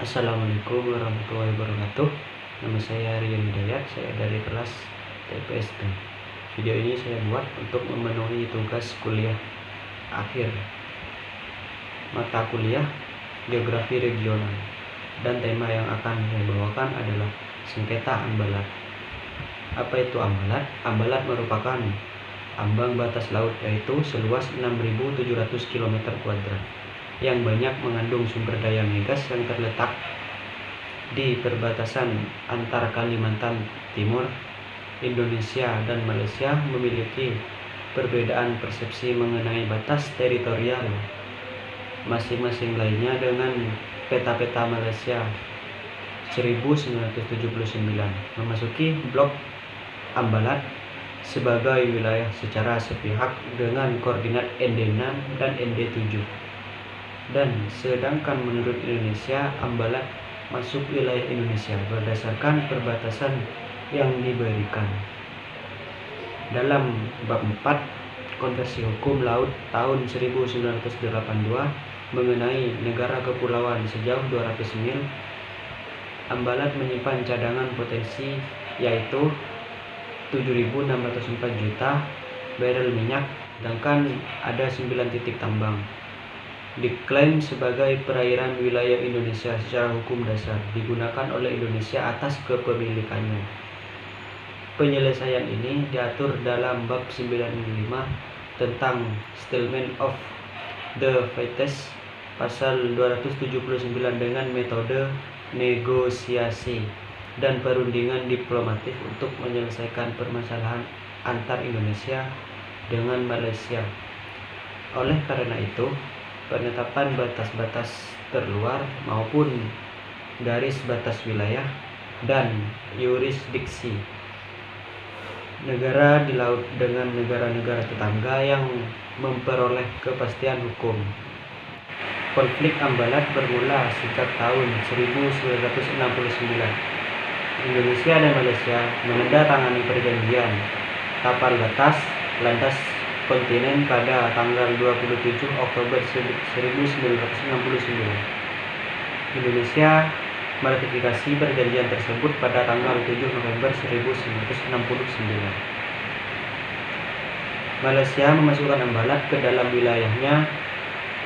Assalamualaikum warahmatullahi wabarakatuh. Nama saya Rian Hidayat, saya dari kelas TPSP. Video ini saya buat untuk memenuhi tugas kuliah akhir mata kuliah Geografi Regional, dan tema yang akan saya bawakan adalah sengketa ambalat. Apa itu ambalat? Ambalat merupakan ambang batas laut, yaitu seluas 6.700 km² yang banyak mengandung sumber daya migas yang terletak di perbatasan antar Kalimantan Timur, Indonesia, dan Malaysia, memiliki perbedaan persepsi mengenai batas teritorial masing-masing lainnya dengan peta-peta Malaysia 1979 memasuki blok ambalat sebagai wilayah secara sepihak dengan koordinat ND6 dan ND7. Dan sedangkan menurut Indonesia, ambalat masuk wilayah Indonesia berdasarkan perbatasan yang diberikan dalam bab 4 Konversi Hukum Laut tahun 1982 mengenai negara kepulauan sejauh 200 mil. Ambalat menyimpan cadangan potensi, yaitu 7.604 juta barel minyak, sedangkan ada 9 titik tambang. Diklaim sebagai perairan wilayah Indonesia secara hukum dasar, digunakan oleh Indonesia atas kepemilikannya. Penyelesaian ini diatur dalam bab 95 tentang Settlement of the Fetes pasal 279 dengan metode negosiasi dan perundingan diplomatik untuk menyelesaikan permasalahan antar Indonesia dengan Malaysia. Oleh karena itu, penetapan batas-batas terluar maupun garis batas wilayah dan yurisdiksi negara di laut dengan negara-negara tetangga yang memperoleh kepastian hukum. Konflik ambalat bermula sejak tahun 1969. Indonesia dan Malaysia menandatangani perjanjian tapal batas landas kontinen pada tanggal 27 Oktober 1969. Indonesia meratifikasi perjanjian tersebut pada tanggal 7 November 1969. Malaysia memasukkan ambalat ke dalam wilayahnya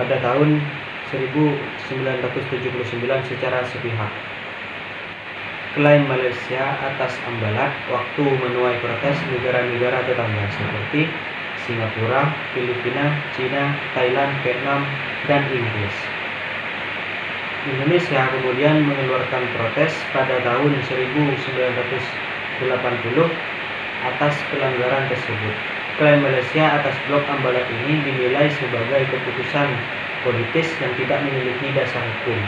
pada tahun 1979 secara sepihak. Klaim Malaysia atas ambalat waktu menuai protes negara-negara tetangga seperti Singapura, Filipina, China, Thailand, Vietnam, dan Inggris. Indonesia kemudian mengeluarkan protes pada tahun 1980 atas pelanggaran tersebut. Klaim Malaysia atas blok ambalat ini dinilai sebagai keputusan politis yang tidak memiliki dasar hukum.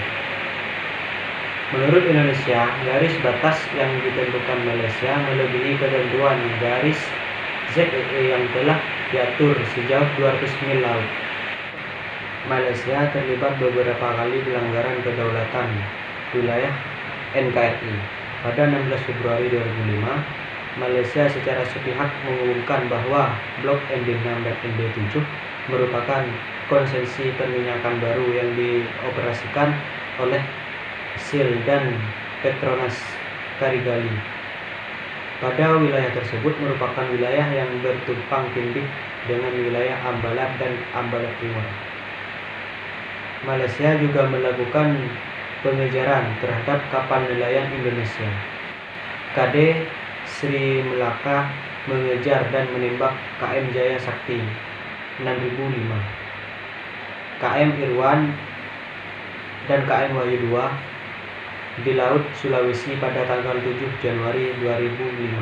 Menurut Indonesia, garis batas yang ditentukan Malaysia melebihi ketentuan garis ZEE yang telah diatur sejauh 200 mil laut. Malaysia terlibat beberapa kali pelanggaran kedaulatan wilayah NKRI. Pada 16 Februari 2005, Malaysia secara sepihak mengumumkan bahwa blok ND6 dan ND7 merupakan konsesi perminyakan baru yang dioperasikan oleh Shell dan Petronas Carigali. Pada wilayah tersebut merupakan wilayah yang bertumpang tindih dengan wilayah ambalat dan ambalat timur. Malaysia juga melakukan pengejaran terhadap kapal nelayan Indonesia. KD Sri Melaka mengejar dan menembak KM Jaya Sakti 6005, KM Irwan, dan KM Wahyu II di Laut Sulawesi pada tanggal 7 Januari 2005.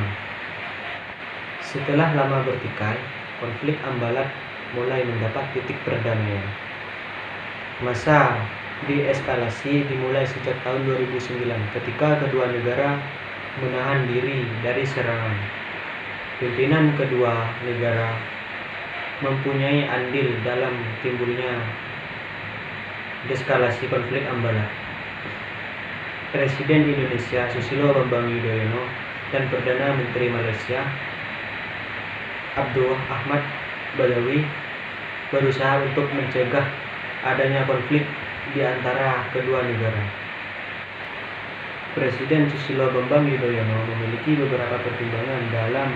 Setelah lama bertikai, konflik ambalat mulai mendapat titik perdamaian. Masa deeskalasi dimulai sejak tahun 2009 ketika kedua negara menahan diri dari serangan. Pimpinan kedua negara mempunyai andil dalam timbulnya deeskalasi konflik ambalat. Presiden Indonesia Susilo Bambang Yudhoyono dan Perdana Menteri Malaysia Abdul Ahmad Badawi berusaha untuk mencegah adanya konflik di antara kedua negara. Presiden Susilo Bambang Yudhoyono memiliki beberapa pertimbangan dalam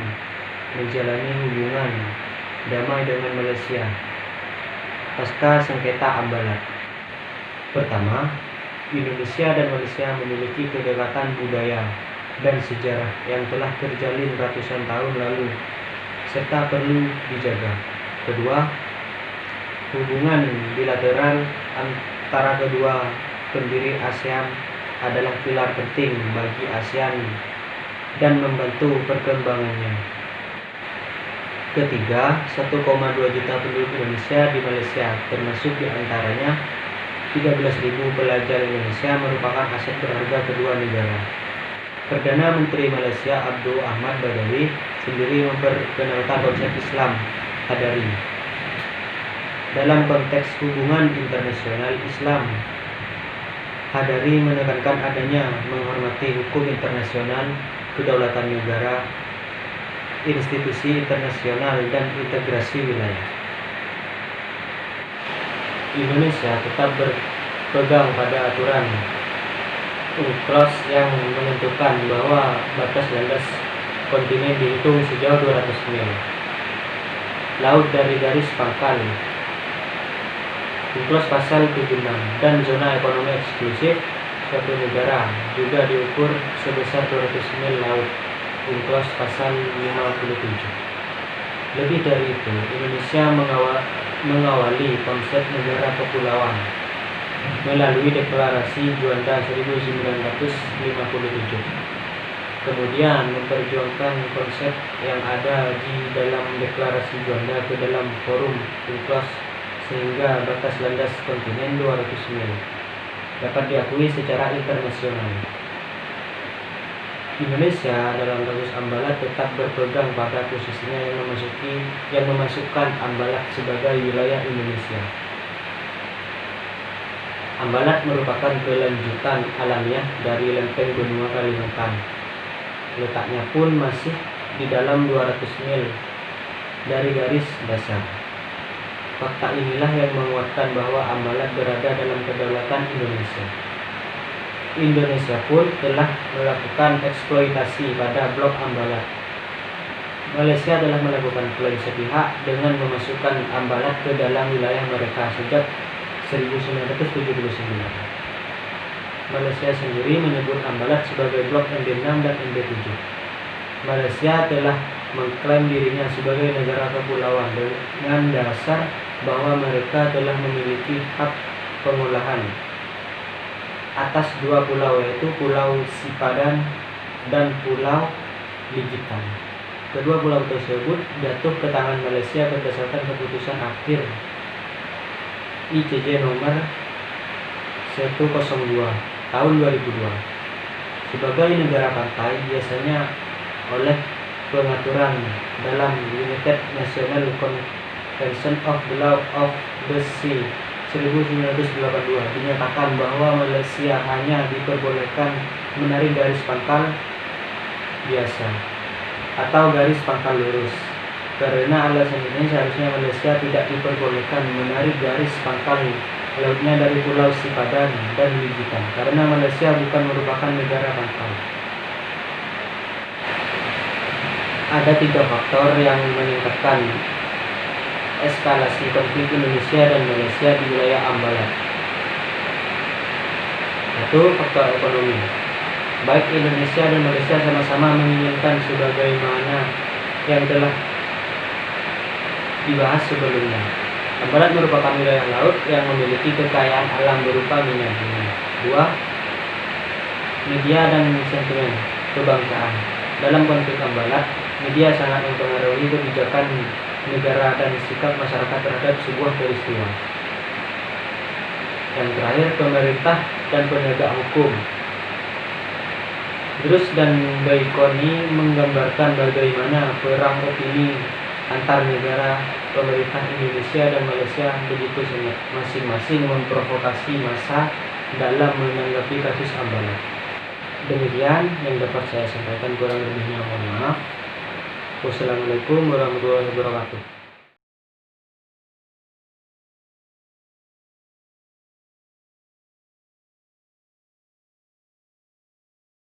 menjalani hubungan damai dengan Malaysia pasca sengketa Ambalat. Pertama, Indonesia dan Malaysia memiliki kedekatan budaya dan sejarah yang telah terjalin ratusan tahun lalu serta perlu dijaga. Kedua, hubungan bilateral antara kedua pendiri ASEAN adalah pilar penting bagi ASEAN dan membantu perkembangannya. Ketiga, 1,2 juta penduduk Indonesia di Malaysia, termasuk diantaranya 13.000 pelajar Indonesia, merupakan aset berharga kedua negara. Perdana Menteri Malaysia Abdul Ahmad Badawi sendiri memperkenalkan konsep Islam Hadari. Dalam konteks hubungan internasional Islam, Hadari menekankan adanya menghormati hukum internasional, kedaulatan negara, institusi internasional, dan integrasi wilayah. Indonesia tetap berpegang pada aturan UNCLOS yang menentukan bahwa batas landas kontinen dihitung sejauh 200 mil laut dari garis pangkal UNCLOS pasal 76, dan zona ekonomi eksklusif suatu negara juga diukur sebesar 200 mil laut UNCLOS pasal 57. Lebih dari itu, Indonesia mengawali konsep negara kepulauan melalui Deklarasi Juanda 1957. Kemudian memperjuangkan konsep yang ada di dalam Deklarasi Juanda ke dalam forum UNCLOS sehingga batas landas kontinen 200 mil dapat diakui secara internasional. Indonesia dalam kasus Ambalat tetap berpegang pada posisinya yang memasukkan Ambalat sebagai wilayah Indonesia. Ambalat merupakan kelanjutan alamiah dari lempeng benua Kalimantan. Letaknya pun masih di dalam 200 mil dari garis dasar. Fakta inilah yang menguatkan bahwa Ambalat berada dalam kedaulatan Indonesia. Indonesia pun telah melakukan eksploitasi pada blok Ambalat. Malaysia telah melakukan klaim sepihak dengan memasukkan Ambalat ke dalam wilayah mereka sejak 1979. Malaysia sendiri menyebut Ambalat sebagai blok MB6 dan MB7. Malaysia telah mengklaim dirinya sebagai negara kepulauan dengan dasar bahwa mereka telah memiliki hak pengolahan atas dua pulau, yaitu Pulau Sipadan dan Pulau Ligitan. Kedua pulau tersebut jatuh ke tangan Malaysia berdasarkan keputusan akhir ICJ nomor 102 tahun 2002. Sebagai negara pantai, biasanya oleh pengaturan dalam United National Convention of the Law of the Sea 1982 dinyatakan bahwa Malaysia hanya diperbolehkan menarik garis pangkal biasa atau garis pangkal lurus. Karena alasan ini seharusnya Malaysia tidak diperbolehkan menarik garis pangkal lautnya dari Pulau Sipadan dan Ligitan karena Malaysia bukan merupakan negara pangkal. Ada 3 faktor yang meningkatkan eskalasi konflik Indonesia dan Malaysia di wilayah Ambalat. 1. Faktor ekonomi. Baik Indonesia dan Malaysia sama-sama menginginkan sebagaimana yang telah dibahas sebelumnya. Ambalat merupakan wilayah laut yang memiliki kekayaan alam berupa minyak bumi. 2. Media dan sentimen kebangsaan. Dalam konflik Ambalat, media sangat mempengaruhi kebijakan negara dan sikap masyarakat terhadap sebuah peristiwa. Yang terakhir, pemerintah dan penegak hukum. Drus dan Baikoni menggambarkan bagaimana perang opini antar negara, pemerintah Indonesia dan Malaysia begitu sengit, masing-masing memprovokasi massa dalam menanggapi kasus Ambalat. Demikian yang dapat saya sampaikan, kurang lebihnya mohon maaf. Wassalamualaikum warahmatullahi wabarakatuh.